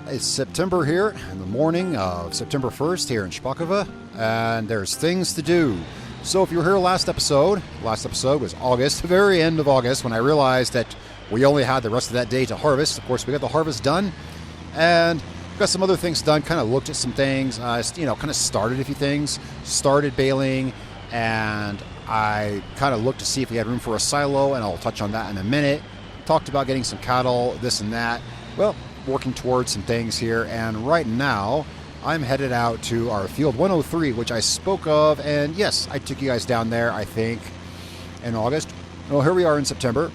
It's September here, in the morning of September 1st here in Szpakowo, and there's things to do. So if you were here last episode was August, the very end of August, when I realized that we only had the rest of that day to harvest. Of course, we got the harvest done, and got some other things done, kind of looked at some things, kind of started a few things, started baling, and I kind of looked to see if we had room for a silo, and I'll touch on that in a minute. Talked about getting some cattle, this and that. Well, working towards some things here, and right now I'm headed out to our field 103, which I spoke of, and yes, I took you guys down there, I think, in August. Well, here we are in September,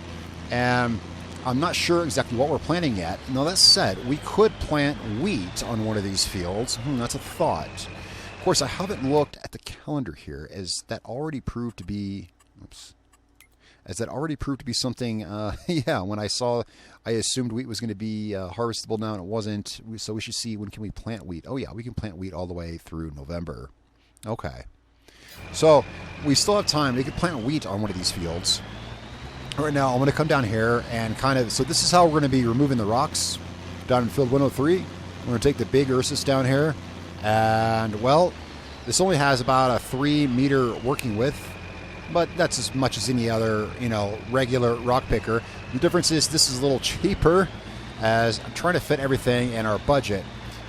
and I'm not sure exactly what we're planting yet. Now, that said, we could plant wheat on one of these fields. That's a thought. Of course, I haven't looked at the calendar here, as that already proved to be... something, when I saw, I assumed wheat was going to be harvestable now, and it wasn't. So we should see, when can we plant wheat? Oh yeah, we can plant wheat all the way through November. Okay. So we still have time. We could plant wheat on one of these fields. Right now, I'm going to come down here and so this is how we're going to be removing the rocks down in field 103. We're going to take the big Ursus down here. And, well, this only has about a 3-meter working width. But that's as much as any other, regular rock picker. The difference is this is a little cheaper, as I'm trying to fit everything in our budget.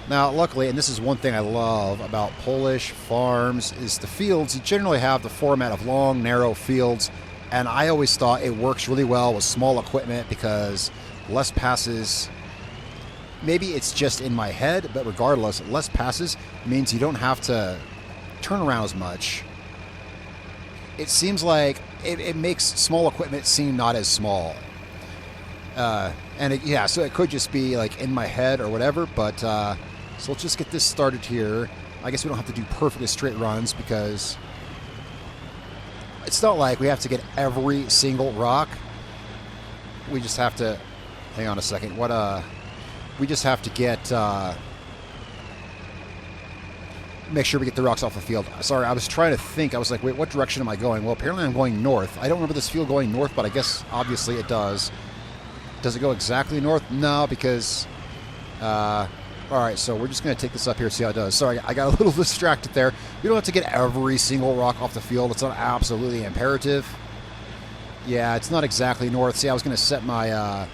Now, luckily, and this is one thing I love about Polish farms, is the fields. You generally have the format of long, narrow fields, and I always thought it works really well with small equipment because less passes. Maybe it's just in my head, but regardless, less passes means you don't have to turn around as much. It seems like it makes small equipment seem not as small. So it could just be like in my head or whatever, but so let's just get this started here. I guess we don't have to do perfectly straight runs because it's not like we have to get every single rock. We just have to, hang on a second, we just have to get... make sure we get the rocks off the field. Sorry, I was trying to think. I was like, wait, what direction am I going? Well, apparently I'm going north. I don't remember this field going north, but I guess obviously it does. Does it go exactly north? No, because... all right, so we're just going to take this up here and see how it does. Sorry, I got a little distracted there. We don't have to get every single rock off the field. It's not absolutely imperative. Yeah, it's not exactly north. See, I was going to set my...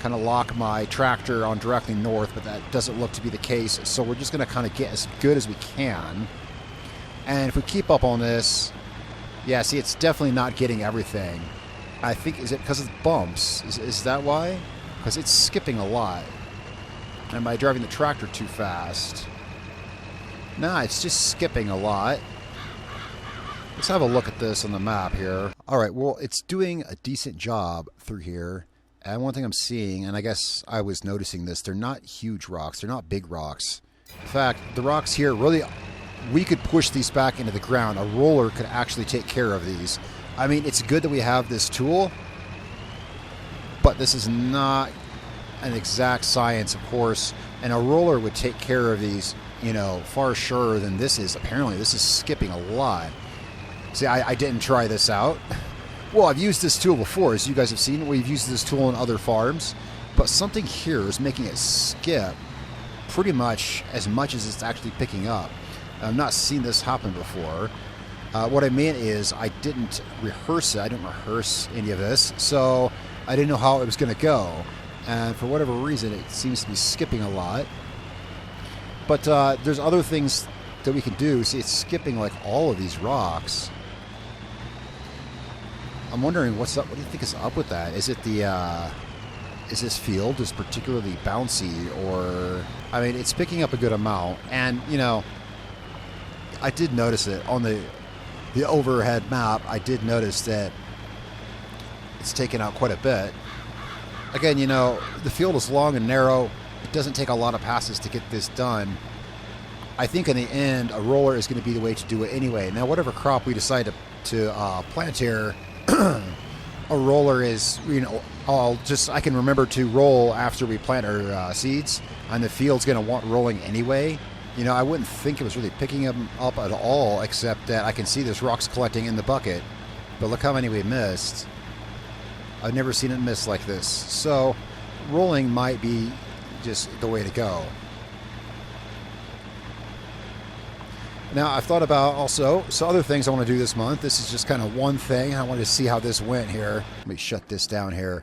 kind of lock my tractor on directly north, but that doesn't look to be the case. So we're just going to kind of get as good as we can. And if we keep up on this, yeah, see, it's definitely not getting everything. I think, is it because of the bumps? Is that why? Because it's skipping a lot. Am I driving the tractor too fast? Nah, it's just skipping a lot. Let's have a look at this on the map here. All right, well, it's doing a decent job through here. And one thing I'm seeing, and I guess I was noticing this, they're not huge rocks. They're not big rocks. In fact, the rocks here, really, we could push these back into the ground. A roller could actually take care of these. I mean, it's good that we have this tool, but this is not an exact science, of course. And a roller would take care of these, far surer than this is. Apparently, this is skipping a lot. See, I didn't try this out. Well, I've used this tool before, as you guys have seen. We've used this tool on other farms, but something here is making it skip pretty much as it's actually picking up. I've not seen this happen before. What I meant is I didn't rehearse it. I didn't rehearse any of this, so I didn't know how it was going to go. And for whatever reason, it seems to be skipping a lot. But there's other things that we can do. See, it's skipping like all of these rocks. I'm wondering what's up. What do you think is up with that? Is it is this field is particularly bouncy, or I mean, it's picking up a good amount, and I did notice it on the overhead map. I did notice that it's taken out quite a bit. Again, the field is long and narrow. It doesn't take a lot of passes to get this done. I think in the end, a roller is going to be the way to do it anyway. Now, whatever crop we decide to plant here. A roller is, I can remember to roll after we plant our seeds, and the field's going to want rolling anyway. I wouldn't think it was really picking them up at all, except that I can see there's rocks collecting in the bucket. But look how many we missed. I've never seen it miss like this. So rolling might be just the way to go. Now, I've thought about also some other things I want to do this month. This is just kind of one thing. I wanted to see how this went here. Let me shut this down here.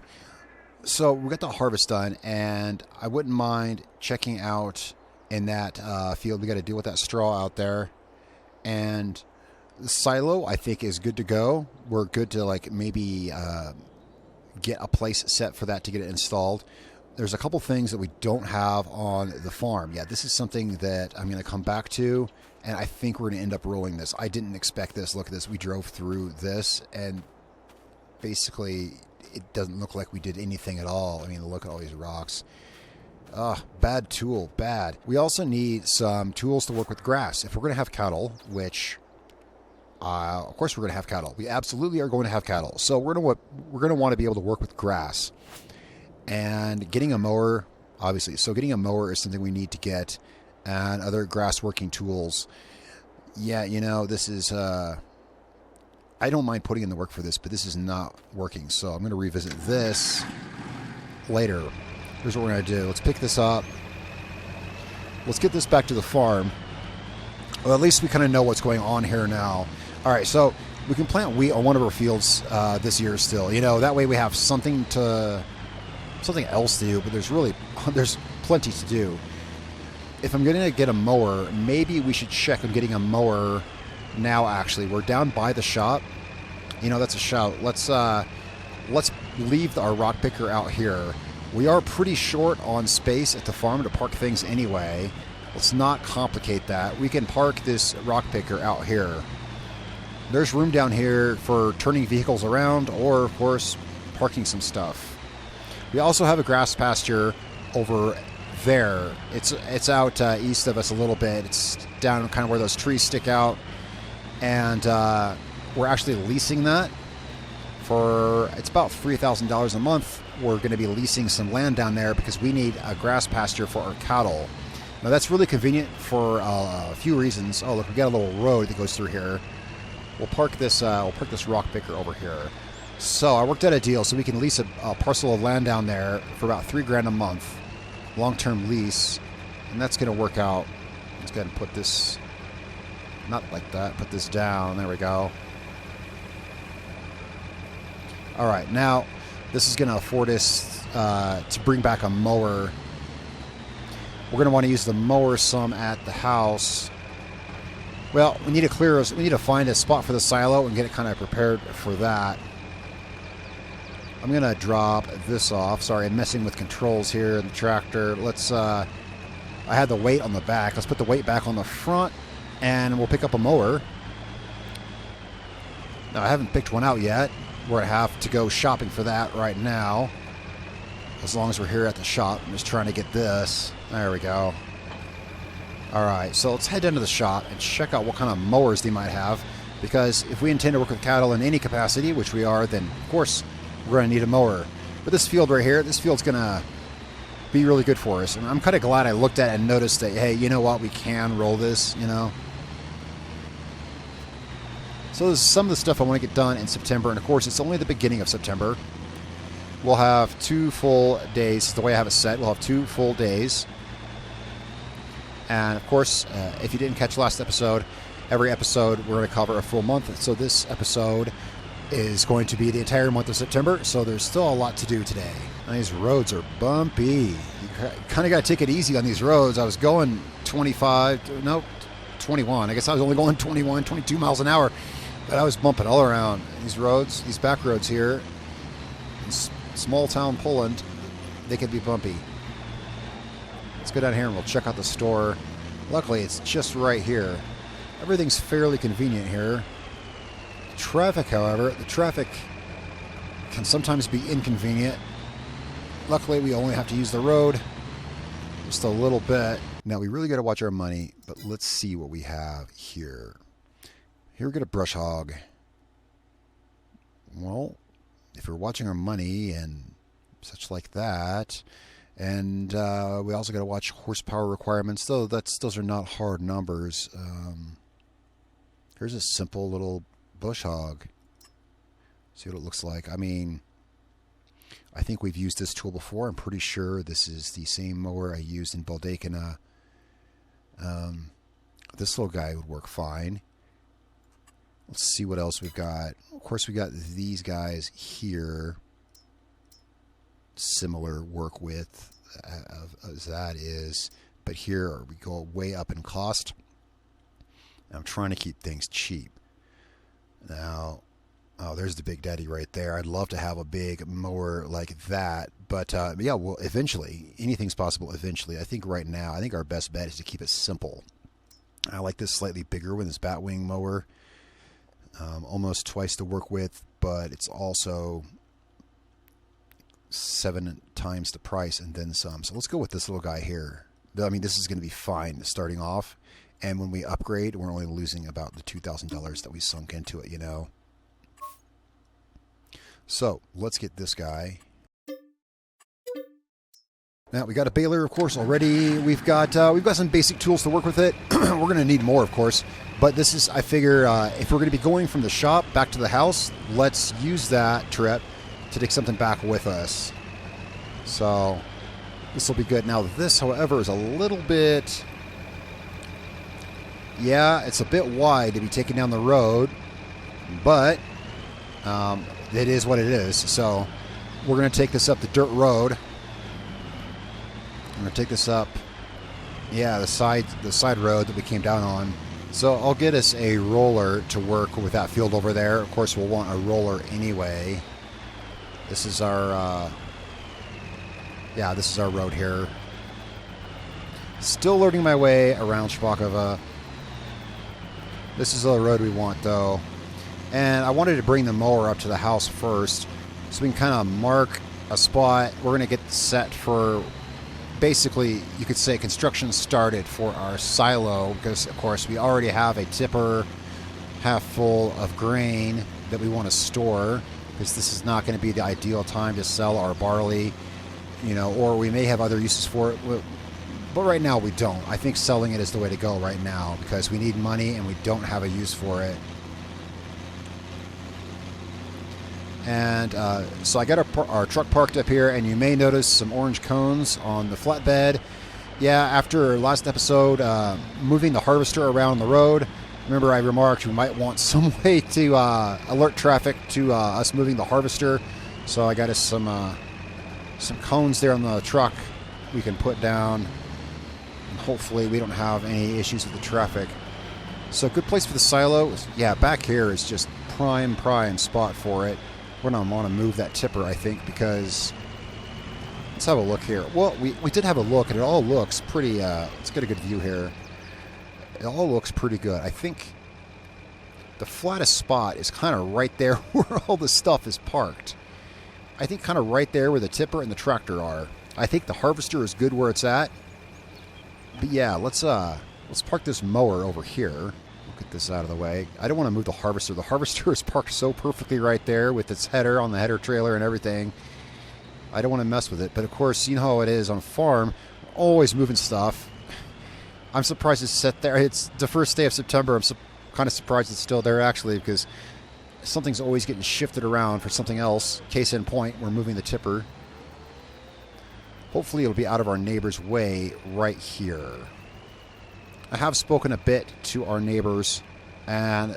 So we got the harvest done, and I wouldn't mind checking out in that field. We got to deal with that straw out there. And the silo, I think, is good to go. We're good to like maybe get a place set for that to get it installed. There's a couple things that we don't have on the farm. Yeah, this is something that I'm going to come back to, and I think we're going to end up rolling this. I didn't expect this. Look at this. We drove through this, and basically it doesn't look like we did anything at all. I mean, look at all these rocks. Bad tool, bad. We also need some tools to work with grass. If we're going to have cattle, which, of course we're going to have cattle. We absolutely are going to have cattle. So we're going to want to be able to work with grass. And getting a mower, obviously. So getting a mower is something we need to get, and other grass working tools. Yeah, you know, this is, I don't mind putting in the work for this, but this is not working. So I'm going to revisit this later. Here's what we're going to do. Let's pick this up. Let's get this back to the farm. Well, at least we kind of know what's going on here now. All right, so we can plant wheat on one of our fields this year still. You know, that way we have something else to do, but there's plenty to do. If I'm going to get a mower, maybe we should check on getting a mower now. Actually, we're down by the shop. You know, that's a shout. Let's leave our rock picker out here. We are pretty short on space at the farm to park things anyway. Let's not complicate that. We can park this rock picker out here. There's room down here for turning vehicles around, or of course parking some stuff. We also have a grass pasture over there. It's out east of us a little bit. It's down kind of where those trees stick out. And we're actually leasing that for, it's about $3,000 a month. We're going to be leasing some land down there because we need a grass pasture for our cattle. Now that's really convenient for a few reasons. Oh, look, we got a little road that goes through here. We'll park this rock picker over here. So I worked out a deal so we can lease a parcel of land down there for about $3,000 a month, long-term lease, and that's going to work out. Let's go ahead and put this, not like that, put this down. There we go. All right, now this is going to afford us to bring back a mower. We're going to want to use the mower some at the house. Well, we need to find a spot for the silo and get it kind of prepared for that. I'm going to drop this off. Sorry, I'm messing with controls here in the tractor. I had the weight on the back. Let's put the weight back on the front, and we'll pick up a mower. Now, I haven't picked one out yet. We're going to have to go shopping for that right now. As long as we're here at the shop. I'm just trying to get this. There we go. All right, so let's head down to the shop and check out what kind of mowers they might have. Because if we intend to work with cattle in any capacity, which we are, then, of course, we're going to need a mower. But this field right here, this field's going to be really good for us. And I'm kind of glad I looked at it and noticed that, hey, you know what, we can roll this, you know. So this is some of the stuff I want to get done in September. And, of course, it's only the beginning of September. We'll have 2 full days. The way I have it set, we'll have 2 full days. And, of course, if you didn't catch last episode, every episode we're going to cover a full month. So this episode is going to be the entire month of September, so there's still a lot to do today. And these roads are bumpy. You kind of got to take it easy on these roads. I was going 21. I guess I was only going 21, 22 miles an hour, but I was bumping all around. These roads, these back roads here, in small town Poland, they can be bumpy. Let's go down here and we'll check out the store. Luckily, it's just right here. Everything's fairly convenient here. Traffic, however, the traffic can sometimes be inconvenient. Luckily, we only have to use the road just a little bit. Now, we really got to watch our money, but let's see what we have here. Here we got a brush hog. Well, if we're watching our money and such like that, and we also got to watch horsepower requirements, though those are not hard numbers. Here's a simple little bush hog. See what it looks like. I mean, I think we've used this tool before. I'm pretty sure this is the same mower I used in Baldacana. this little guy would work fine. Let's see what else we've got. Of course, we got these guys here. Similar work width as that is. But here we go way up in cost. I'm trying to keep things cheap. Now, oh, there's the Big Daddy right there. I'd love to have a big mower like that. But yeah, well, eventually. Anything's possible eventually. I think right now, I think our best bet is to keep it simple. I like this slightly bigger one, this Batwing mower. Almost twice the work width, but it's also 7 times the price and then some. So let's go with this little guy here. I mean, this is going to be fine starting off. And when we upgrade, we're only losing about the $2,000 that we sunk into it, you know. So let's get this guy. Now we got a baler, of course, already. We've got some basic tools to work with it. We're going to need more, of course. But this is, I figure, if we're going to be going from the shop back to the house, let's use that trip to take something back with us. So this will be good. Now this, however, is a little bit, yeah, it's a bit wide to be taken down the road, but it is what it is. So we're going to take this up the dirt road. I'm going to take this up, yeah, the side road that we came down on. So I'll get us a roller to work with that field over there. Of course, we'll want a roller anyway. This is our, yeah, this is our road here. Still learning my way around Szpakowo. This is the road we want, though. And I wanted to bring the mower up to the house first, so we can kind of mark a spot. We're going to get set for, basically, you could say construction started for our silo, because, of course, we already have a tipper half full of grain that we want to store, because this is not going to be the ideal time to sell our barley, you know, or we may have other uses for it, but right now we don't. I think selling it is the way to go right now, because we need money and we don't have a use for it. And so I got our truck parked up here, and you may notice some orange cones on the flatbed. Yeah, after last episode, moving the harvester around the road, remember I remarked we might want some way to alert traffic to us moving the harvester. So I got us some cones there on the truck we can put down. And hopefully we don't have any issues with the traffic. So good place for the silo. Yeah, back here is just prime spot for it. We're going to want to move that tipper, I think, because let's have a look here. Well, we did have a look, and it all looks pretty, let's get a good view here. It all looks pretty good. I think the flattest spot is kind of right there where all the stuff is parked. I think kind of right there where the tipper and the tractor are. I think the harvester is good where it's at. But yeah, let's park this mower over here. Get this out of the way. I don't want to move the harvester. The harvester is parked so perfectly right there with its header on the header trailer and everything. I don't want to mess with it. But of course, you know how it is on a farm. Always moving stuff. I'm surprised it's set there. It's the first day of September. I'm kind of surprised it's still there, actually, because something's always getting shifted around for something else. Case in point, we're moving the tipper. Hopefully it'll be out of our neighbor's way right here. I have spoken a bit to our neighbors, and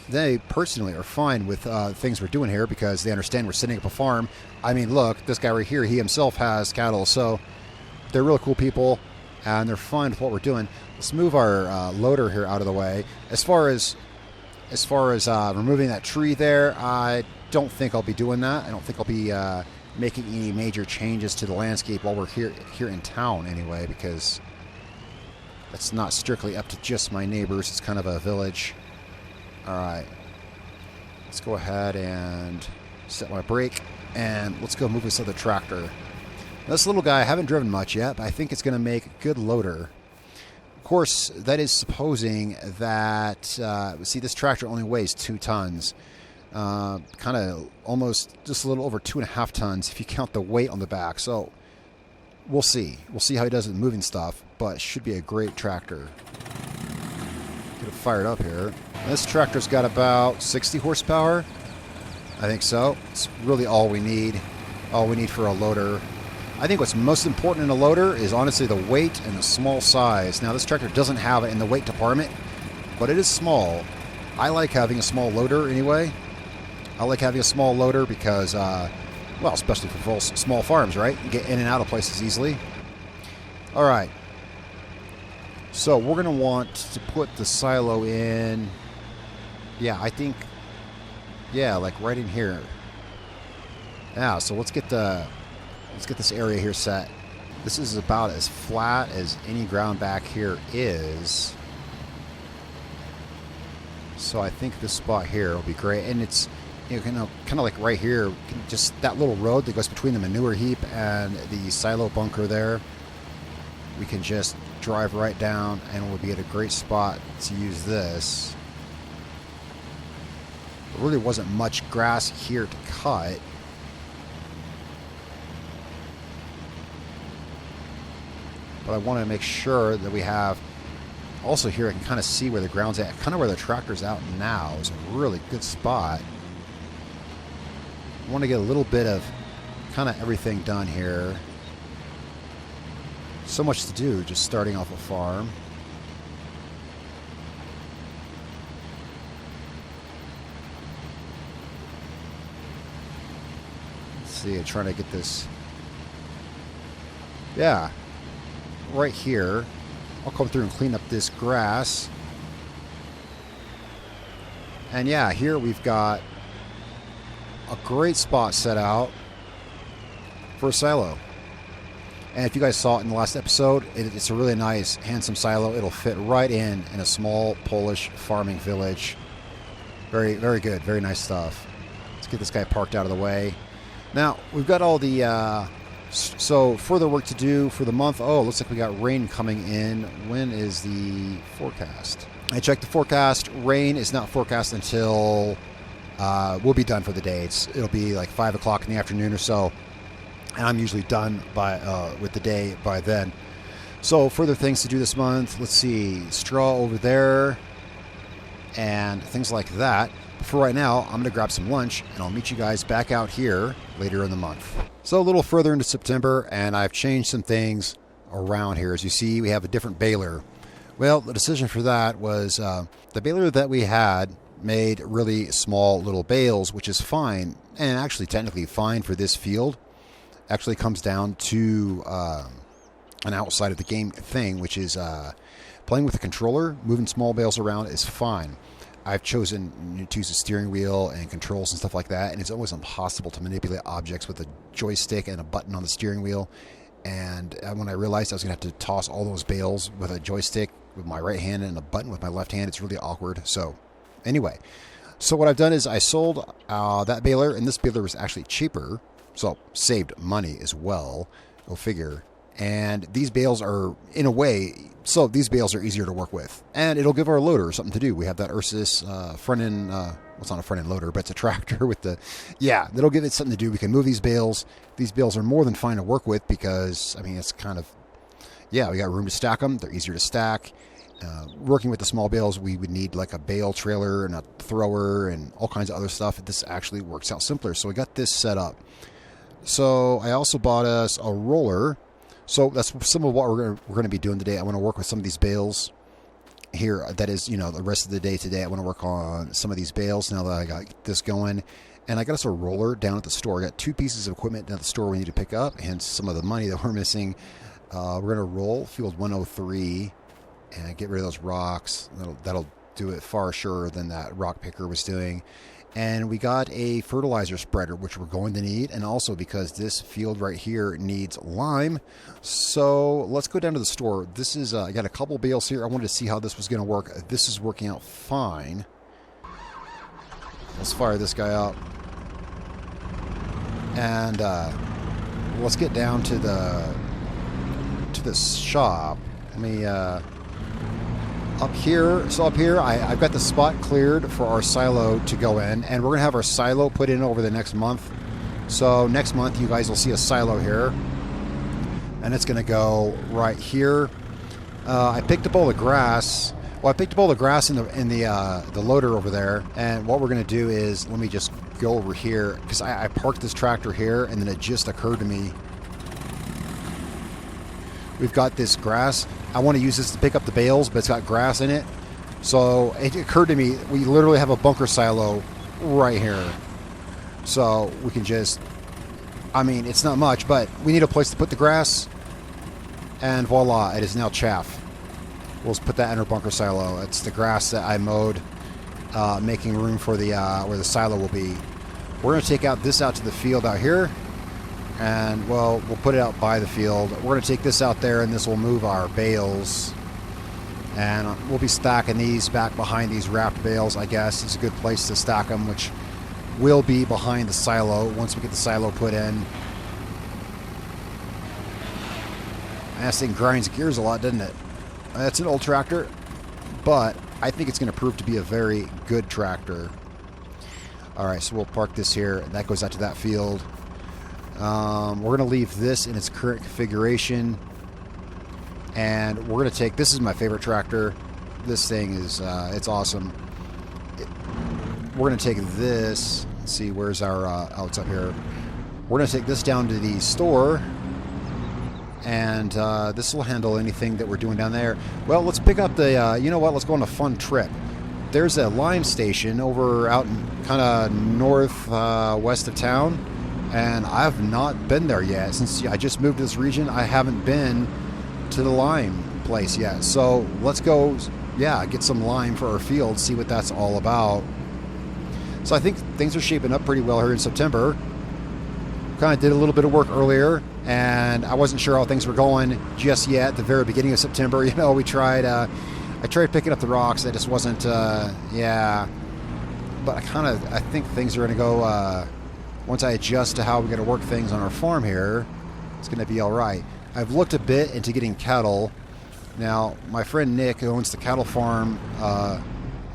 they personally are fine with things we're doing here, because they understand we're setting up a farm. I mean, look, this guy right here, he himself has cattle, so they're really cool people, and they're fine with what we're doing. Let's move our loader here out of the way. As far as removing that tree there, I don't think I'll be doing that. I don't think I'll be making any major changes to the landscape while we're here in town anyway, because that's not strictly up to just my neighbors. It's kind of a village. All right. Let's go ahead and set my brake, and let's go move this other tractor. Now, this little guy, I haven't driven much yet, but I think it's going to make a good loader. Of course, that is supposing that, see, this tractor only weighs 2 tons. Kind of almost just a little over 2.5 tons if you count the weight on the back. So we'll see. We'll see how he does with moving stuff, but it should be a great tractor. Get it fired up here. This tractor's got about 60 horsepower. I think so. It's really all we need. All we need for a loader. Of I think what's most important in a loader is honestly the weight and the small size. Now this tractor doesn't have it in the weight department, but it is small. I like having a small loader anyway. I like having a small loader because, well, especially for small farms, right? You get in and out of places easily. All right. So we're going to want to put the silo in, yeah, I think, yeah, like right in here. Yeah, so let's get this area here set. This is about as flat as any ground back here is. So I think this spot here will be great. And it's, you know, kind of like right here, just that little road that goes between the manure heap and the silo bunker there. We can just drive right down and we'll be at a great spot to use this. There really wasn't much grass here to cut. But I want to make sure that we have, also here I can kind of see where the ground's at, kind of where the tractor's out now is a really good spot. I want to get a little bit of kind of everything done here. So much to do just starting off a farm. Let's see, I'm trying to get this. Yeah. Right here. I'll come through and clean up this grass. And yeah, here we've got a great spot set out for a silo. And if you guys saw it in the last episode, it's a really nice, handsome silo. It'll fit right in a small Polish farming village. Very, very good. Very nice stuff. Let's get this guy parked out of the way. Now, we've got all the... so, further work to do for the month. Oh, looks like we got rain coming in. When is the forecast? I checked the forecast. Rain is not forecast until we'll be done for the day. It'll be like 5 o'clock in the afternoon or so. And I'm usually done with the day by then. So, further things to do this month. Let's see. Straw over there. And things like that. But for right now, I'm going to grab some lunch. And I'll meet you guys back out here later in the month. So a little further into September, and I've changed some things around here. As you see, we have a different baler. Well, the decision for that was the baler that we had made really small little bales, which is fine, and actually technically fine for this field. Actually comes down to an outside of the game thing, which is playing with the controller, moving small bales around is fine. I've chosen to use a steering wheel and controls and stuff like that, and it's almost impossible to manipulate objects with a joystick and a button on the steering wheel. And when I realized I was going to have to toss all those bales with a joystick with my right hand and a button with my left hand, it's really awkward. So anyway, so what I've done is I sold that baler, and this baler was actually cheaper, so saved money as well, go figure. And these bales are, in a way, so these bales are easier to work with. And it'll give our loader something to do. We have that Ursus front-end, well, it's not a front-end loader, but it's a tractor with the, yeah, that'll give it something to do. We can move these bales. These bales are more than fine to work with because, I mean, it's kind of, yeah, we got room to stack them. They're easier to stack. Working with the small bales, we would need like a bale trailer and a thrower and all kinds of other stuff. This actually works out simpler. So we got this set up. So I also bought us a roller. So that's some of what we're going to be doing today. I want to work with some of these bales here. That is, you know, the rest of the day today. I want to work on some of these bales now that I got this going. And I got us a roller down at the store. I got 2 pieces of equipment down at the store we need to pick up, hence some of the money that we're missing. We're going to roll field 103 and get rid of those rocks. That'll do it far surer than that rock picker was doing. And we got a fertilizer spreader, which we're going to need, and also because this field right here needs lime. So let's go down to the store. This is, I got a couple bales here. I wanted to see how this was going to work. This is working out fine. Let's fire this guy up. And let's get down to the shop. Let me... up here, I've got the spot cleared for our silo to go in, and we're going to have our silo put in over the next month. So next month you guys will see a silo here, and it's going to go right here. I picked up all the grass. Well, I picked up all the grass in the loader over there, and what we're going to do is, let me just go over here, because I parked this tractor here, and then it just occurred to me we've got this grass. I want to use this to pick up the bales, but it's got grass in it. So it occurred to me, we literally have a bunker silo right here. So we can just, I mean, it's not much, but we need a place to put the grass. And voila, it is now chaff. We'll just put that in our bunker silo. It's the grass that I mowed, making room for the where the silo will be. We're going to take this out to the field out here. And, well, we'll put it out by the field. We're going to take this out there, and this will move our bales. And we'll be stacking these back behind these wrapped bales, I guess. It's a good place to stack them, which will be behind the silo once we get the silo put in. And this thing grinds gears a lot, doesn't it? It's an old tractor, but I think it's going to prove to be a very good tractor. All right, so we'll park this here. That goes out to that field. We're going to leave this in its current configuration, and we're going to take, this is my favorite tractor. This thing is, it's awesome. We're going to take this, let's see, where's our, oh, it's up here. We're going to take this down to the store, and this will handle anything that we're doing down there. Well, let's pick up the, you know what, let's go on a fun trip. There's a lime station over out in kind of northwest of town. And I've not been there yet. Since I just moved to this region, I haven't been to the lime place yet. So let's go, yeah, get some lime for our field, see what that's all about. So I think things are shaping up pretty well here in September. Kind of did a little bit of work earlier, and I wasn't sure how things were going just yet at the very beginning of September. You know, we tried, I tried picking up the rocks. It just wasn't, yeah. But I think things are going to go, once I adjust to how we're going to work things on our farm here, it's going to be all right. I've looked a bit into getting cattle. Now, my friend Nick, who owns the cattle farm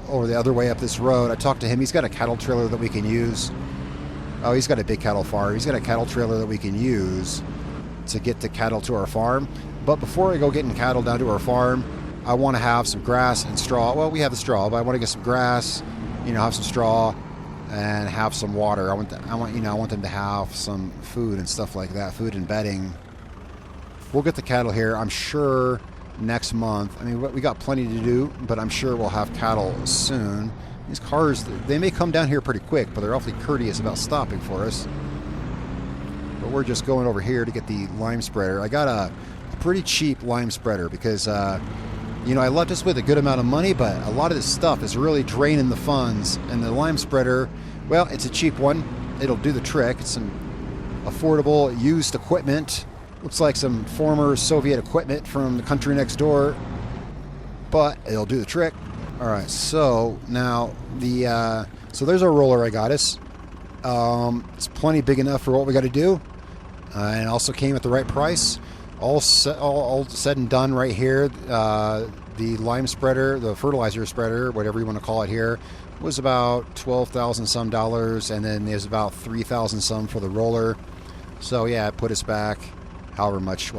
over the other way up this road, I talked to him. He's got a cattle trailer that we can use. Oh, he's got a big cattle farm. He's got a cattle trailer that we can use to get the cattle to our farm. But before I go getting cattle down to our farm, I want to have some grass and straw. Well, we have the straw, but I want to get some grass, you know, have some straw, and have some water. I want them to have some food and stuff like that, food and bedding. We'll get the cattle here, I'm sure, next month. I mean, we got plenty to do, but I'm sure we'll have cattle soon. These cars, they may come down here pretty quick, but they're awfully courteous about stopping for us. But we're just going over here to get the lime spreader. I got a pretty cheap lime spreader because, you know, I left us with a good amount of money, but a lot of this stuff is really draining the funds. And the lime spreader, well, it's a cheap one. It'll do the trick. It's some affordable used equipment. Looks like some former Soviet equipment from the country next door, but it'll do the trick. All right, so now so there's our roller I got us. It's plenty big enough for what we got to do, and it also came at the right price. All said and done right here, the lime spreader, the fertilizer spreader, whatever you want to call it here, was about $12,000 some dollars, and then there's about $3,000 some for the roller. So yeah, it put us back however much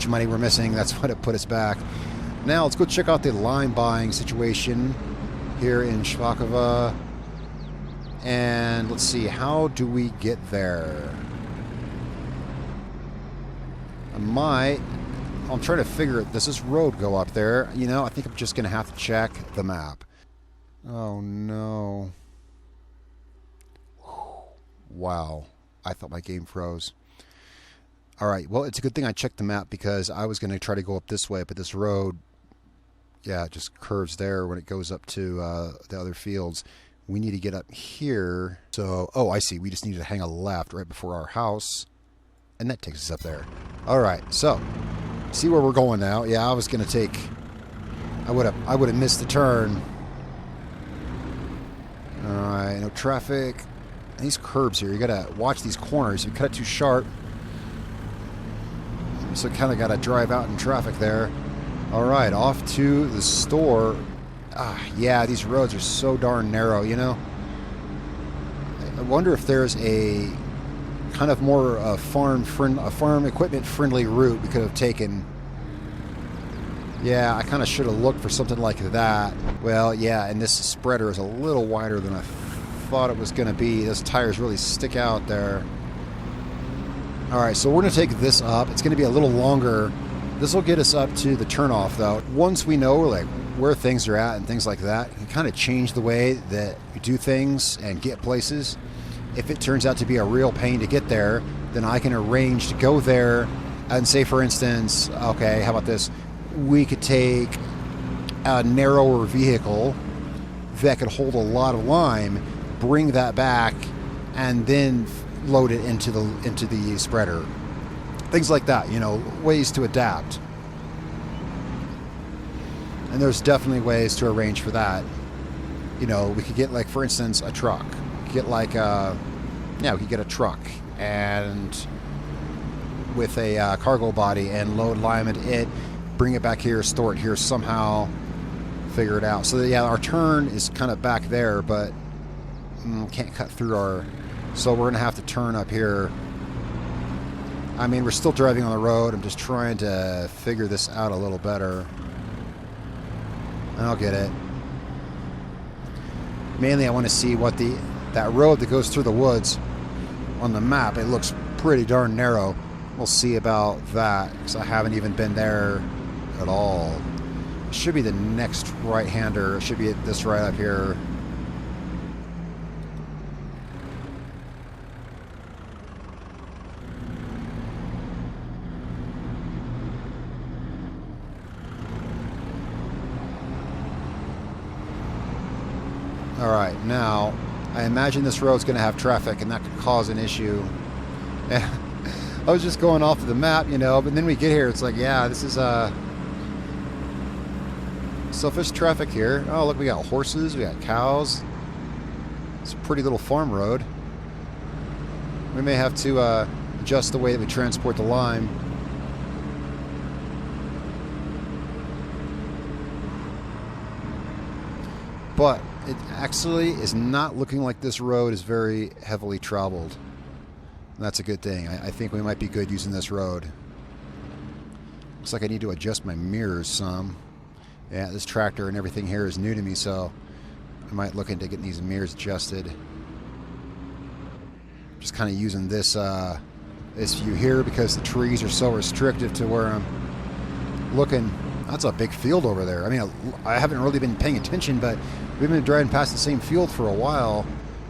money we're missing, that's what it put us back. Now let's go check out the lime buying situation here in Szpakowo, and let's see, how do we get there? I'm trying to figure it. Does this road go up there? You know, I think I'm just going to have to check the map. Oh, no. Wow. I thought my game froze. All right. Well, it's a good thing I checked the map because I was going to try to go up this way, but this road, yeah, it just curves there when it goes up to the other fields. We need to get up here. So, oh, I see. We just need to hang a left right before our house. And that takes us up there. All right, so see where we're going now. Yeah, I was gonna take. I would have missed the turn. All right, no traffic. And these curbs here, you gotta watch these corners. If you cut it too sharp, so kind of gotta drive out in traffic there. All right, off to the store. Yeah, these roads are so darn narrow. You know, I wonder if there's a kind of more farm equipment friendly route we could have taken. Yeah, I kind of should have looked for something like that. Well, yeah, and this spreader is a little wider than I thought it was going to be. Those tires really stick out there. All right, so we're going to take this up. It's going to be a little longer This will get us up to the turnoff, though. Once we know like where things are at and things like that, you can kind of change the way that you do things and get places. If it turns out to be a real pain to get there, then I can arrange to go there and say, for instance, okay, how about this? We could take a narrower vehicle that could hold a lot of lime, bring that back, and then load it into the spreader. Things like that, you know, ways to adapt. And there's definitely ways to arrange for that. You know, we could get, like, for instance, a truck. We could get like we could get a truck and with a cargo body and load lime into it, bring it back here, store it here somehow, figure it out. So yeah, our turn is kind of back there, but can't cut through our, so we're gonna have to turn up here. I mean, we're still driving on the road. I'm just trying to figure this out a little better. I'll get it. Mainly I want to see what that road that goes through the woods on the map, it looks pretty darn narrow. We'll see about that, because I haven't even been there at all. It should be the next right-hander. It should be this right up here. All right, now I imagine this road's going to have traffic, and that could cause an issue. I was just going off of the map, you know, but then we get here, it's like, yeah, this is selfish traffic here. Oh, look, we got horses, we got cows. It's a pretty little farm road. We may have to adjust the way that we transport the lime. But it actually is not looking like this road is very heavily traveled. And that's a good thing. I think we might be good using this road. Looks like I need to adjust my mirrors some. Yeah, this tractor and everything here is new to me, so I might look into getting these mirrors adjusted. Just kind of using this view here because the trees are so restrictive to where I'm looking. That's a big field over there. I mean, I haven't really been paying attention, but we've been driving past the same field for a while.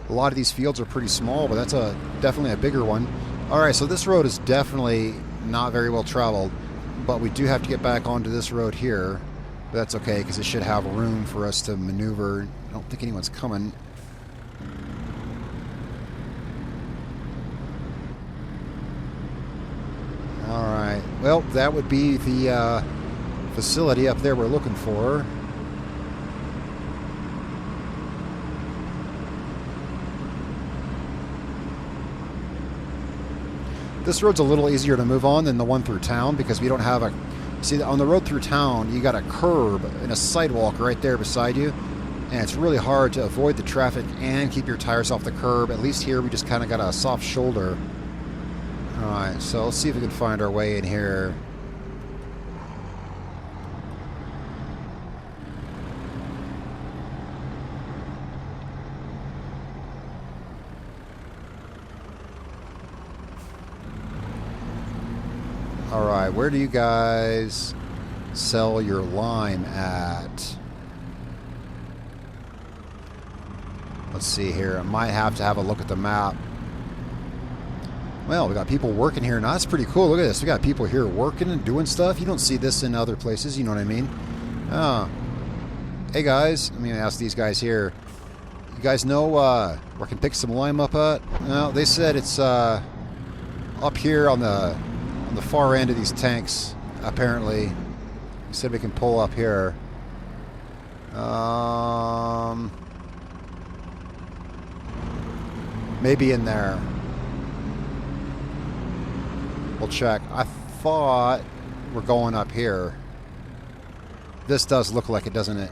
A lot of these fields are pretty small, but that's definitely a bigger one. All right, so this road is definitely not very well traveled, but we do have to get back onto this road here. But that's okay, because it should have room for us to maneuver. I don't think anyone's coming. All right, well, that would be the facility up there we're looking for. This road's a little easier to move on than the one through town because we don't have a... See, on the road through town, you got a curb and a sidewalk right there beside you, and it's really hard to avoid the traffic and keep your tires off the curb. At least here, we just kind of got a soft shoulder. All right, so let's see if we can find our way in here. All right, where do you guys sell your lime at? Let's see here. I might have to have a look at the map. Well, we got people working here now. That's pretty cool. Look at this. We got people here working and doing stuff. You don't see this in other places. You know what I mean? Oh. Hey, guys. Let me ask these guys here. You guys know where I can pick some lime up at? Well, they said it's up here on the far end of these tanks, apparently. He said we can pull up here. Maybe in there. We'll check. I thought we're going up here. This does look like it, doesn't it?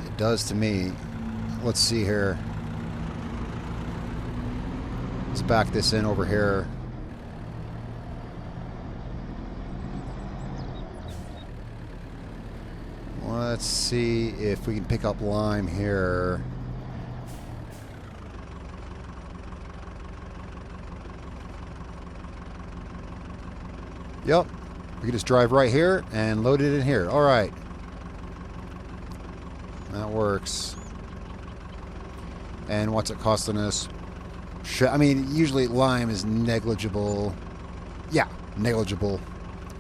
It does to me. Let's see here. Let's back this in over here. Let's see if we can pick up lime here. Yep. We can just drive right here and load it in here. All right. That works. And what's it costing us? I mean, usually lime is negligible. Yeah, negligible.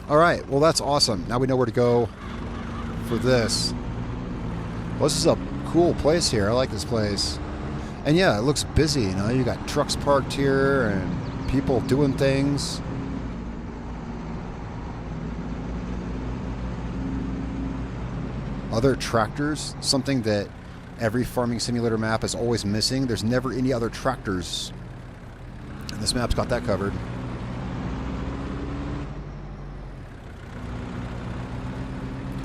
All right, well, that's awesome. Now we know where to go for this. Well, this is a cool place here. I like this place. And yeah, it looks busy, you know. You got trucks parked here and people doing things. Other tractors, something that every farming simulator map is always missing. There's never any other tractors. And this map's got that covered.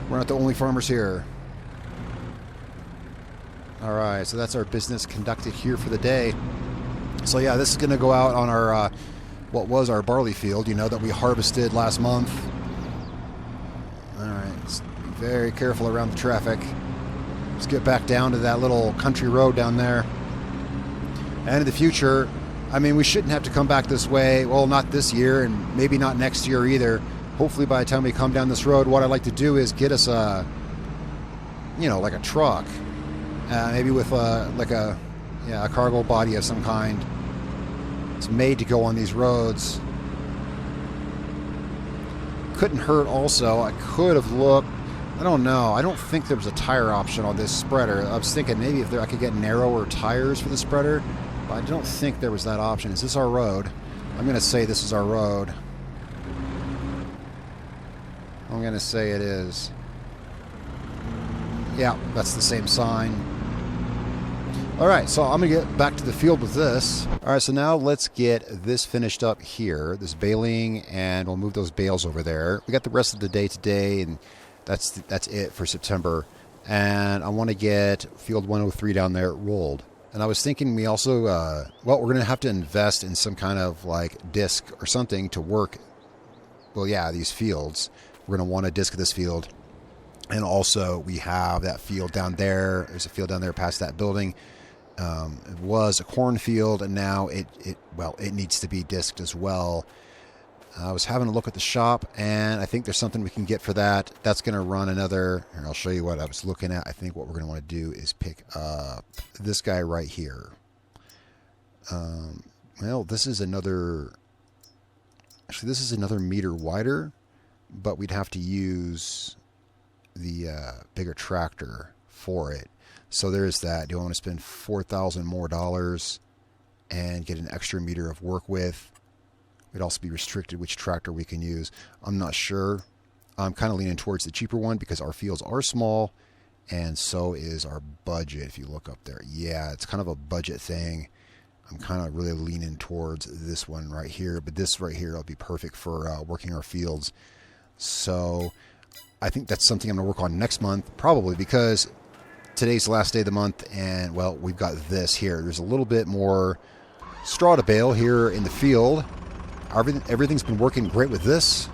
We're not the only farmers here. Alright, so that's our business conducted here for the day. So yeah, this is going to go out on our, what was our barley field, you know, that we harvested last month. Alright, let's be very careful around the traffic. Let's get back down to that little country road down there. And in the future, I mean, we shouldn't have to come back this way. Well, not this year, and maybe not next year either. Hopefully by the time we come down this road, what I'd like to do is get us a, you know, like a truck. Maybe with like a cargo body of some kind. It's made to go on these roads. Couldn't hurt also. I could have looked. I don't know. I don't think there was a tire option on this spreader. I was thinking maybe if I could get narrower tires for the spreader. But I don't think there was that option. Is this our road? I'm going to say this is our road. I'm going to say it is. Yeah, that's the same sign. Alright, so I'm going to get back to the field with this. Alright, so now let's get this finished up here, this baling, and we'll move those bales over there. We got the rest of the day today, and that's it for September. And I want to get field 103 down there rolled. And I was thinking we also, well, we're going to have to invest in some kind of like disc or something to work, well, yeah, these fields. We're going to want a disc of this field. And also we have that field down there. There's a field down there past that building. It was a cornfield, and now it needs to be disked as well. I was having a look at the shop, and I think there's something we can get for that. That's going to run another, and I'll show you what I was looking at. I think what we're going to want to do is pick up this guy right here. Well, this is another, actually this is another meter wider, but we'd have to use the bigger tractor for it. So there's that. Do I want to spend $4,000 more and get an extra meter of work with? We'd also be restricted which tractor we can use. I'm not sure. I'm kind of leaning towards the cheaper one because our fields are small, and so is our budget. If you look up there, yeah, it's kind of a budget thing. I'm kind of really leaning towards this one right here, but this right here will be perfect for working our fields. So I think that's something I'm going to work on next month, probably, because today's the last day of the month, and, well, we've got this here. There's a little bit more straw to bale here in the field. Everything's been working great with this.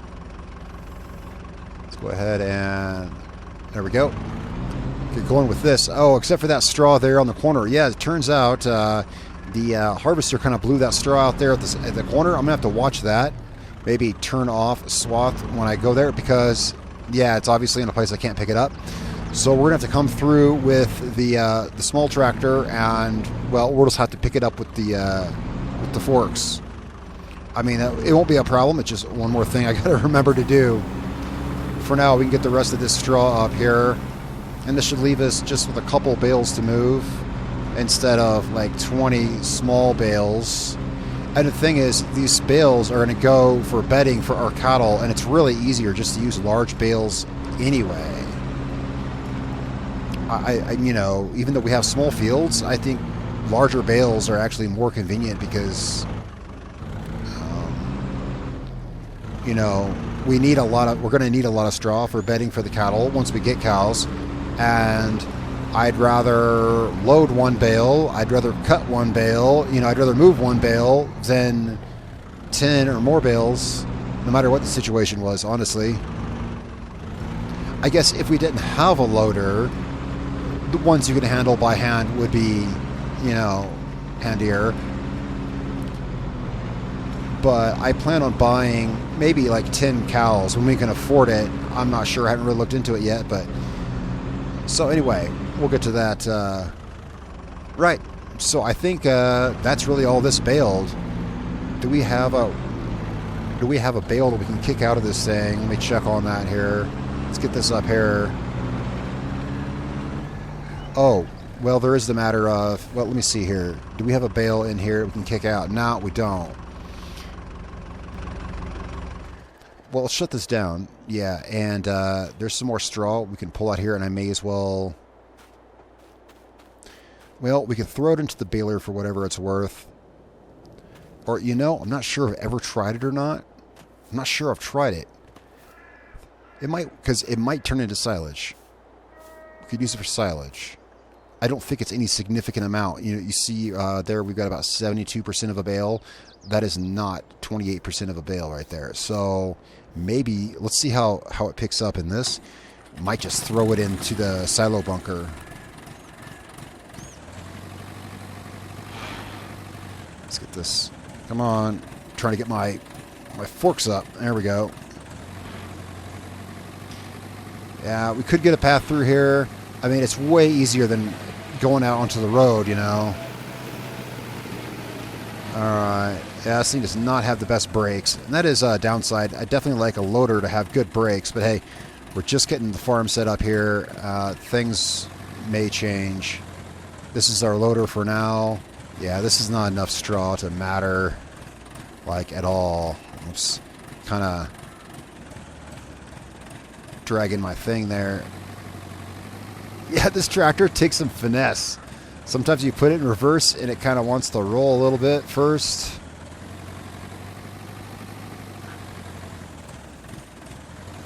Let's go ahead and... there we go. Get going with this. Oh, except for that straw there on the corner. Yeah, it turns out the harvester kind of blew that straw out there at the corner. I'm going to have to watch that. Maybe turn off swath when I go there because, yeah, it's obviously in a place I can't pick it up. So we're going to have to come through with the small tractor, and, well, we'll just have to pick it up with the forks. I mean, it won't be a problem. It's just one more thing I got to remember to do. For now, we can get the rest of this straw up here, and this should leave us just with a couple bales to move instead of like 20 small bales. And the thing is, these bales are going to go for bedding for our cattle, and it's really easier just to use large bales anyway. I you know, even though we have small fields, I think larger bales are actually more convenient because, you know, we're going to need a lot of straw for bedding for the cattle once we get cows, and I'd rather load one bale, I'd rather cut one bale, you know, I'd rather move one bale than 10 or more bales, no matter what the situation was, honestly. I guess if we didn't have a loader, the ones you can handle by hand would be, you know, handier. but I plan on buying maybe like 10 cows when we can afford it. I'm not sure. I haven't really looked into it yet, but so anyway, we'll get to that. Right. So I think that's really all this baled. Do we have a bale that we can kick out of this thing? Let me check on that here. Let's get this up here. Oh, well, there is the matter of, well, let me see here. Do we have a bale in here we can kick out? No, we don't. Well, let's shut this down. Yeah, and there's some more straw we can pull out here, and I may as well... Well, we can throw it into the baler for whatever it's worth. Or, you know, I'm not sure if I've ever tried it or not. I'm not sure I've tried it. It might, because it might turn into silage. We could use it for silage. I don't think it's any significant amount. You know, you see there we've got about 72% of a bale. That is not 28% of a bale right there. So maybe, let's see how it picks up in this. Might just throw it into the silo bunker. Let's get this. Come on. I'm trying to get my forks up. There we go. Yeah, we could get a path through here. I mean, it's way easier than going out onto the road, you know. Alright. Yeah, this thing does not have the best brakes. And that is a downside. I definitely like a loader to have good brakes. But hey, we're just getting the farm set up here. Things may change. This is our loader for now. Yeah, this is not enough straw to matter, like, at all. Oops. Kind of dragging my thing there. Yeah, this tractor takes some finesse. Sometimes you put it in reverse and it kind of wants to roll a little bit first.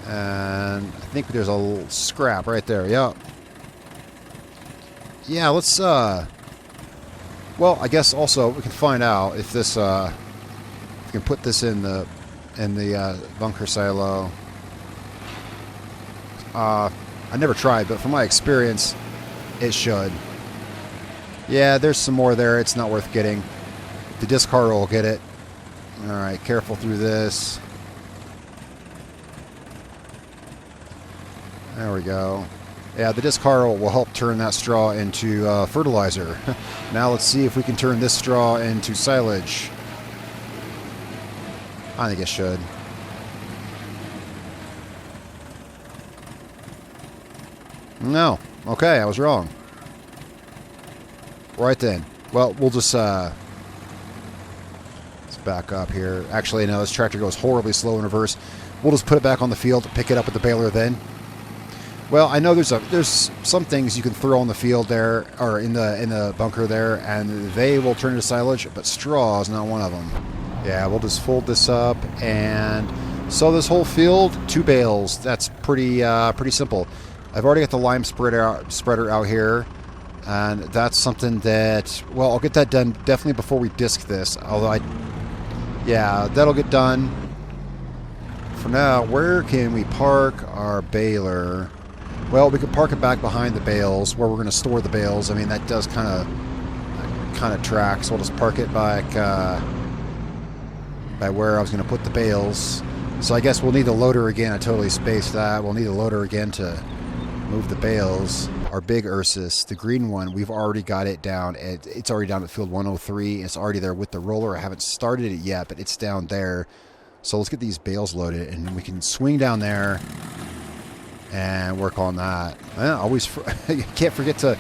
And I think there's a little scrap right there. Yeah. Yeah, let's well, I guess also we can find out if this if we can put this in the bunker silo. I never tried, but from my experience, it should. Yeah, there's some more there. It's not worth getting. The Disc Harrow will get it. Alright, careful through this. There we go. Yeah, the Disc Harrow will help turn that straw into fertilizer. Now let's see if we can turn this straw into silage. I think it should. No. Okay, I was wrong. Right then. Well, we'll just let's back up here. Actually, no, this tractor goes horribly slow in reverse. We'll just put it back on the field, pick it up with the baler then. Well, I know there's some things you can throw on the field there, or in the bunker there, and they will turn into silage, but straw is not one of them. Yeah, we'll just fold this up, and so this whole field, 2 bales. That's pretty simple. I've already got the lime spreader out here, and that's something that, well, I'll get that done definitely before we disc this. Although yeah, that'll get done. For now, where can we park our baler? Well, we could park it back behind the bales where we're going to store the bales. I mean, that does kind of track. So we'll just park it back by where I was going to put the bales. So I guess we'll need a loader again. I totally spaced that. We'll need a loader again to move the bales. Our big Ursus, the green one, we've already got it down. It's already down at field 103. It's already there with the roller. I haven't started it yet, but it's down there. So let's get these bales loaded, and we can swing down there and work on that. Well, always, you can't forget to,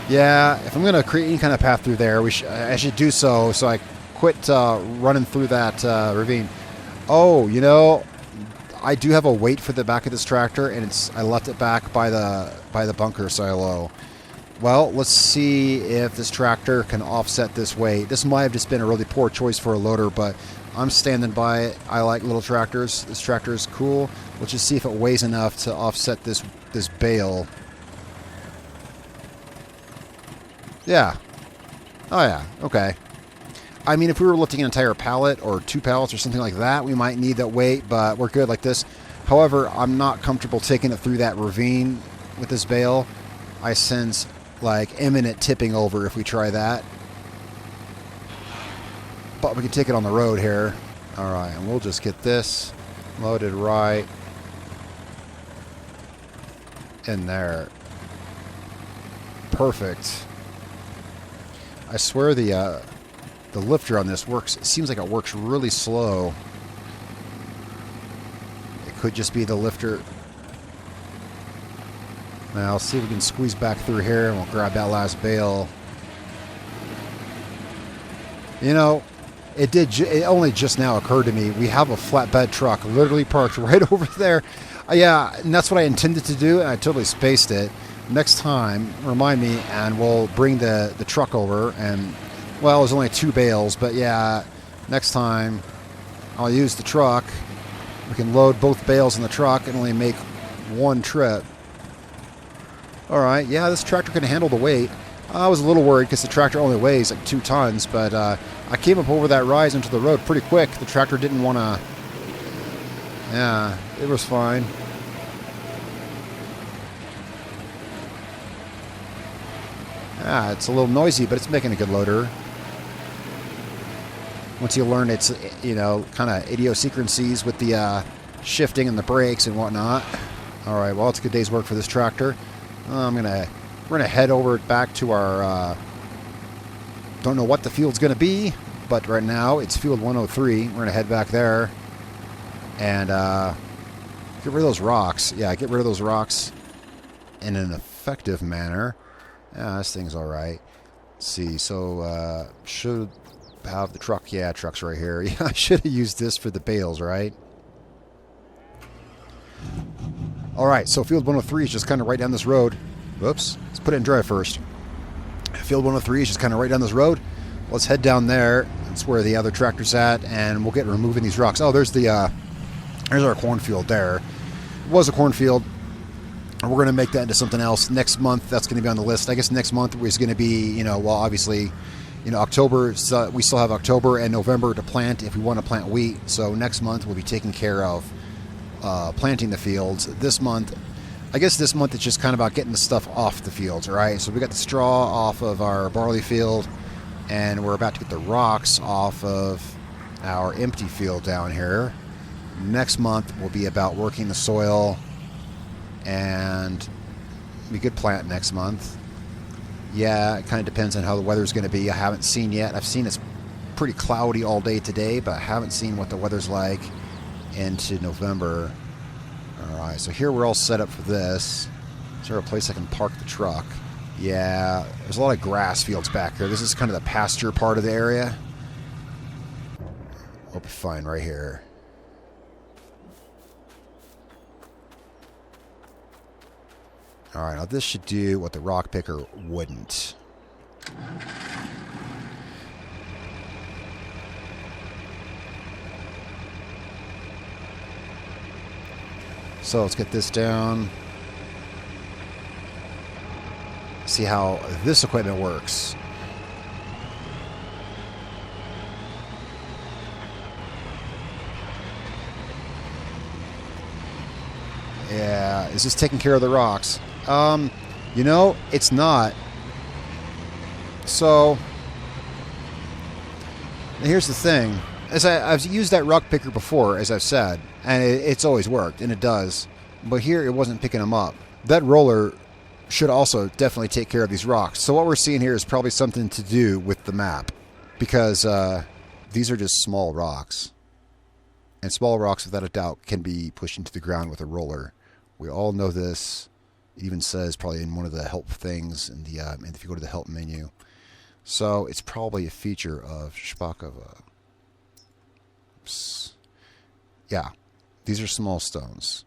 yeah, if I'm going to create any kind of path through there, I should do so I quit running through that ravine. Oh, you know, I do have a weight for the back of this tractor, and I left it back by the bunker silo. Well, let's see if this tractor can offset this weight. This might have just been a really poor choice for a loader, but I'm standing by it. I like little tractors. This tractor is cool. Let's just see if it weighs enough to offset this bale. Yeah. Oh, yeah. Okay. I mean, if we were lifting an entire pallet or 2 pallets or something like that, we might need that weight, but we're good like this. However, I'm not comfortable taking it through that ravine with this bale. I sense, like, imminent tipping over if we try that. but we can take it on the road here. All right, and we'll just get this loaded right in there. Perfect. I swear the lifter on this works. It seems like it works really slow. It could just be the lifter. Now, I'll see if we can squeeze back through here, and we'll grab that last bale. You know, it only just now occurred to me, we have a flatbed truck literally parked right over there. Yeah, and that's what I intended to do, and I totally spaced it. Next time, remind me, and we'll bring the truck over. And, well, it was only 2 bales, but yeah, next time I'll use the truck. We can load both bales in the truck and only make 1 trip. All right, yeah, this tractor can handle the weight. I was a little worried because the tractor only weighs like 2 tons, but I came up over that rise into the road pretty quick. The tractor didn't want to... Yeah, it was fine. Yeah, it's a little noisy, but it's making a good loader. Once you learn its, you know, kind of idiosyncrasies with the shifting and the brakes and whatnot. All right, well, it's a good day's work for this tractor. We're gonna head over back to our, don't know what the field's gonna be, but right now it's field 103. We're gonna head back there and get rid of those rocks. Yeah, get rid of those rocks in an effective manner. Yeah, this thing's all right. Let's see, so should have the truck. Yeah, truck's right here. Yeah, I should have used this for the bales, right? All right, so field 103 is just kind of right down this road. Whoops, let's put it in drive first. Field 103 is just kind of right down this road. Let's head down there. That's where the other tractor's at, and we'll get removing these rocks. Oh, there's the there's our cornfield there. It was a cornfield. We're going to make that into something else next month. That's going to be on the list. I guess next month is going to be, you know, well, obviously, you know, October. So we still have October and November to plant if we want to plant wheat. So next month we'll be taking care of planting the fields. This month, I guess this month it's just kind of about getting the stuff off the fields, right? So we got the straw off of our barley field, and we're about to get the rocks off of our empty field down here. Next month will be about working the soil, and we could plant next month. Yeah, it kind of depends on how the weather's going to be. I haven't seen yet. I've seen it's pretty cloudy all day today, but I haven't seen what the weather's like into November. All right, so here we're all set up for this. Is there a place I can park the truck? Yeah, there's a lot of grass fields back here. This is kind of the pasture part of the area. We'll be fine right here. All right, now this should do what the rock picker wouldn't. So let's get this down. See how this equipment works. Yeah, is this taking care of the rocks? You know, it's not. So, here's the thing. I've used that rock picker before, as I've said, and it's always worked, and it does. But here, it wasn't picking them up. That roller should also definitely take care of these rocks. So what we're seeing here is probably something to do with the map, because these are just small rocks. And small rocks, without a doubt, can be pushed into the ground with a roller. We all know this. It even says probably in one of the help things in the if you go to the help menu. So it's probably a feature of Szpakowo. Yeah, these are small stones.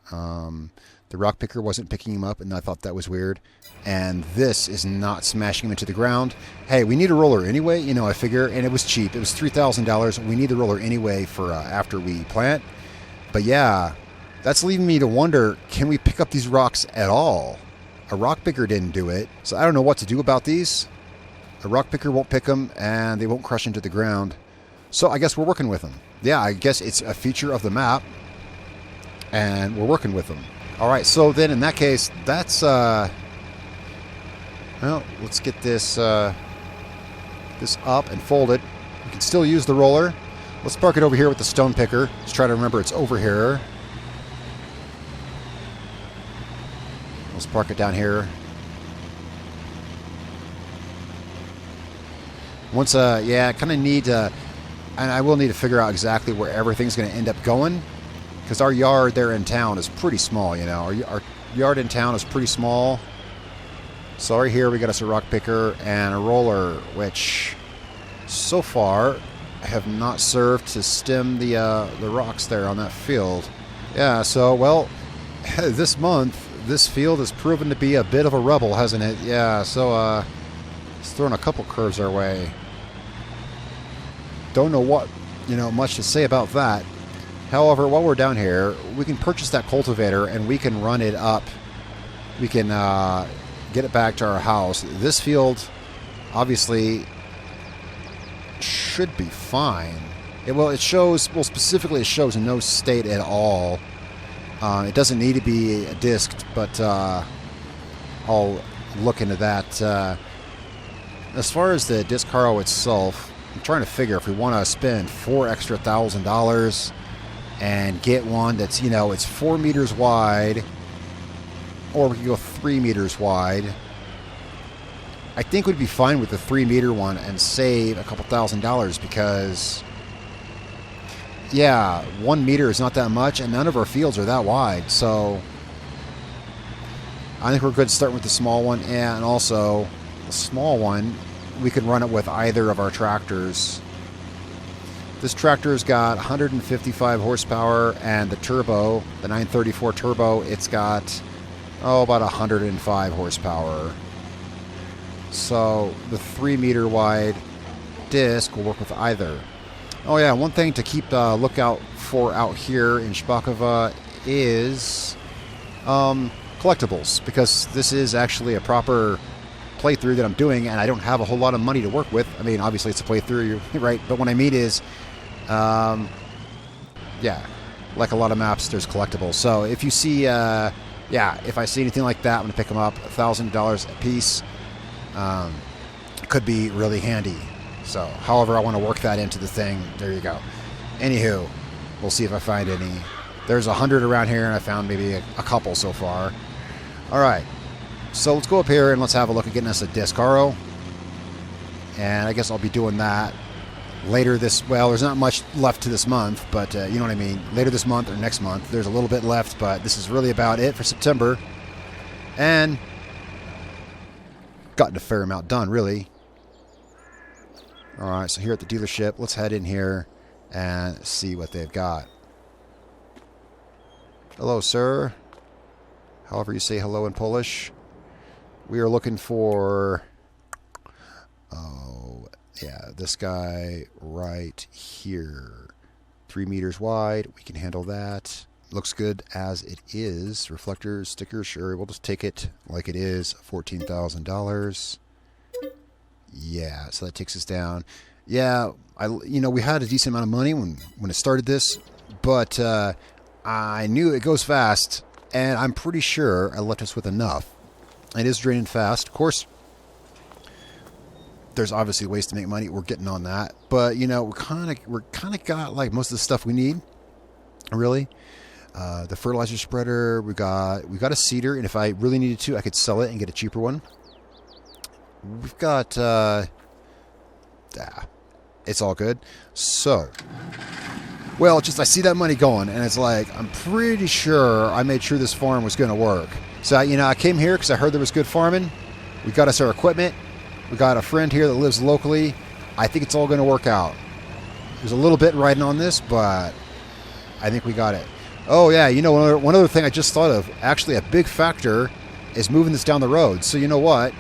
The rock picker wasn't picking them up, and I thought that was weird. And this is not smashing them into the ground. Hey, we need a roller anyway, you know, I figure, and it was cheap. It was $3,000. We need the roller anyway for after we plant. But yeah, that's leaving me to wonder, can we pick up these rocks at all? A rock picker didn't do it, so I don't know what to do about these. A rock picker won't pick them, and they won't crush into the ground. So I guess we're working with them. Yeah, I guess it's a feature of the map, and we're working with them. All right, so then in that case, that's, well, let's get this, this up and folded. can still use the roller. Let's park it over here with the stone picker. Let's try to remember it's over here. Let's park it down here. Once, yeah, I kind of need to, and I will need to figure out exactly where everything's going to end up going, because our yard there in town is pretty small, you know. Our yard in town is pretty small. So right here we got us a rock picker and a roller, which so far have not served to stem the rocks there on that field. Yeah, so, well, this month, this field has proven to be a bit of a rebel, hasn't it? Yeah, so, it's throwing a couple curves our way. Don't know what, you know, much to say about that. However, while we're down here, we can purchase that cultivator and we can run it up. We can get it back to our house. This field, obviously, should be fine. It shows, well, specifically it shows no state at all. It doesn't need to be disked, but I'll look into that. As far as the Disc Harrow itself, I'm trying to figure if we want to spend $4,000 extra and get one that's, you know, it's 4 meters wide, or we can go 3 meters wide. I think we'd be fine with the 3 meter one and save a couple $1,000 because, yeah, 1 meter is not that much, and none of our fields are that wide. So I think we're good starting with the small one, and also the small one, we can run it with either of our tractors. This tractor's got 155 horsepower, and the turbo, the 934 turbo, it's got, about 105 horsepower. So the 3 meter wide disc will work with either. Oh yeah, one thing to keep lookout for out here in Szpakowo is collectibles, because this is actually a proper playthrough that I'm doing, and I don't have a whole lot of money to work with. I mean, obviously it's a playthrough, right? But what I mean is, yeah, like a lot of maps, there's collectibles. So if you see, yeah, if I see anything like that, I'm gonna pick them up. $1,000 a piece. Could be really handy. So, however I want to work that into the thing, there you go. Anywho, we'll see if I find any. There's 100 around here, and I found maybe a couple so far. All right. So let's go up here and let's have a look at getting us a Disc Harrow. And I guess I'll be doing that later this, well, there's not much left to this month, but you know what I mean. Later this month or next month, there's a little bit left, but this is really about it for September. And gotten a fair amount done, really. All right, so here at the dealership, let's head in here and see what they've got. Hello, sir. However you say hello in Polish. We are looking for, oh, yeah, this guy right here. 3 meters wide. We can handle that. Looks good as it is. Reflectors, stickers, sure. We'll just take it like it is. $14,000. Yeah, so that takes us down. Yeah, we had a decent amount of money when it started this, but I knew it goes fast, and I'm pretty sure I left us with enough. It is draining fast. Of course, there's obviously ways to make money. We're getting on that, but we're kind of got like most of the stuff we need. Really, the fertilizer spreader. We got a seeder, and if I really needed to, I could sell it and get a cheaper one. We've got, it's all good. So, well, just I see that money going, and it's like, I'm pretty sure I made sure this farm was going to work. So, I came here because I heard there was good farming. We got us our equipment. We got a friend here that lives locally. I think it's all going to work out. There's a little bit riding on this, but I think we got it. Oh, yeah, one other thing I just thought of. Actually, a big factor is moving this down the road. So, you know what?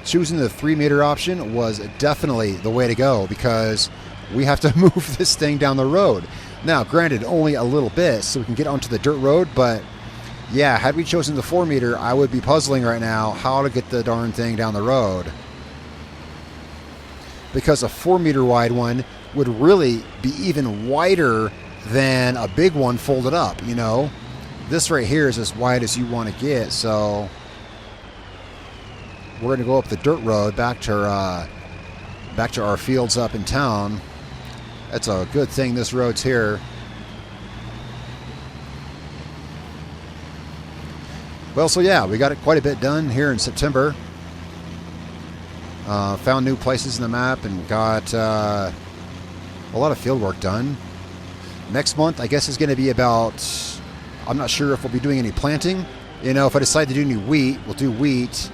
Choosing the 3 meter option was definitely the way to go, because we have to move this thing down the road. Now, granted, only a little bit so we can get onto the dirt road, but yeah, had we chosen the 4 meter, I would be puzzling right now how to get the darn thing down the road. Because a 4 meter wide one would really be even wider than a big one folded up, This right here is as wide as you want to get, so we're going to go up the dirt road back to our fields up in town, It's a good thing this road's here. Well, so yeah, we got it quite a bit done here in September. Found new places in the map and got a lot of field work done. Next month, I guess, is going to be about, I'm not sure if we'll be doing any planting. You know, if I decide to do any wheat, we'll do wheat.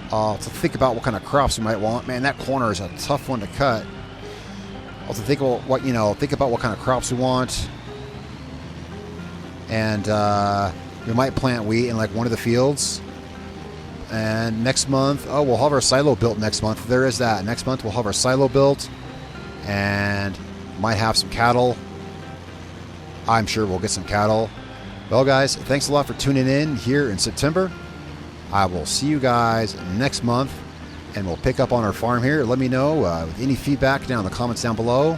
To think about what kind of crops we might want. Man, that corner is a tough one to cut. Also think about what, think about what kind of crops we want. And we might plant wheat in like one of the fields. And next month, we'll have our silo built next month. There is that. Next month we'll have our silo built and might have some cattle. I'm sure we'll get some cattle. Well, guys, thanks a lot for tuning in here in September. I will see you guys next month, and we'll pick up on our farm here. Let me know with any feedback down in the comments down below.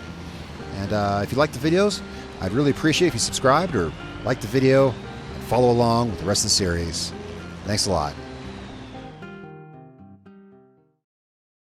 And if you like the videos, I'd really appreciate if you subscribed or liked the video and follow along with the rest of the series. Thanks a lot.